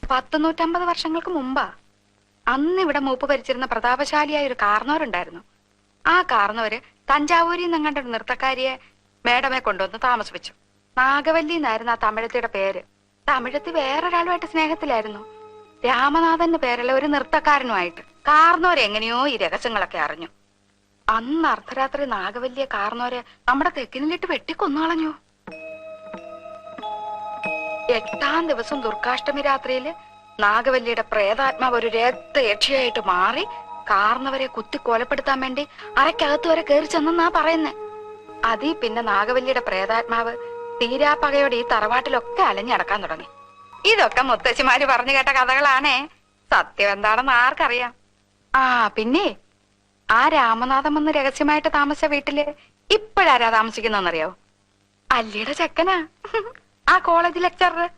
150 വർഷങ്ങൾക്ക് മുമ്പാ. അന്ന് ഇവിടെ മൂപ്പ് ഭരിച്ചിരുന്ന പ്രതാപശാലിയായ ഒരു കാർന്നോരുണ്ടായിരുന്നു. ആ കാർന്നോര് തഞ്ചാവൂരിൽ നിന്നങ്ങണ്ട ഒരു നൃത്തക്കാരിയെ മേഡമെ കൊണ്ടുവന്ന് താമസിപ്പിച്ചു. നാഗവല്ലി എന്നായിരുന്നു ആ തമിഴത്തിയുടെ പേര്. തമിഴത്തി വേറൊരാളുമായിട്ട് സ്നേഹത്തിലായിരുന്നു. രാമനാഥന്റെ പേരുള്ള ഒരു നൃത്തക്കാരനുമായിട്ട്. കാർന്നോര് എങ്ങനെയോ ഈ രഹസ്യങ്ങളൊക്കെ അറിഞ്ഞു. അന്ന് അർദ്ധരാത്രി നാഗവല്ലിയെ കാർന്നോരെ നമ്മുടെ തെക്കിനിലിട്ട് വെട്ടിക്കൊന്നുകളഞ്ഞു. 8ാം ദിവസം ദുർഗാഷ്ടമി രാത്രിയില് നാഗവല്ലിയുടെ പ്രേതാത്മാവ് ഒരു രക്തയക്ഷിയായിട്ട് മാറി കാർന്നവരെ കുത്തി കൊലപ്പെടുത്താൻ വേണ്ടി അരക്കകത്ത് വരെ കയറി ചെന്നാ പറയുന്നേ. അതീ പിന്നെ നാഗവല്ലിയുടെ പ്രേതാത്മാവ് തീരാപ്പകയോടെ ഈ തറവാട്ടിലൊക്കെ അലഞ്ഞടക്കാൻ തുടങ്ങി. ഇതൊക്കെ മുത്തശ്ശിമാര് പറഞ്ഞു കേട്ട കഥകളാണേ. സത്യം എന്താണെന്ന് ആർക്കറിയാം. ആ പിന്നെ ആ രാമനാഥൻ വന്ന് രഹസ്യമായിട്ട് താമസിച്ച വീട്ടില് ഇപ്പോഴാരാ താമസിക്കുന്നറിയോ? അല്ലിയുടെ ചെക്കനാ, ആ കോളേജ് ലെക്ചറർ.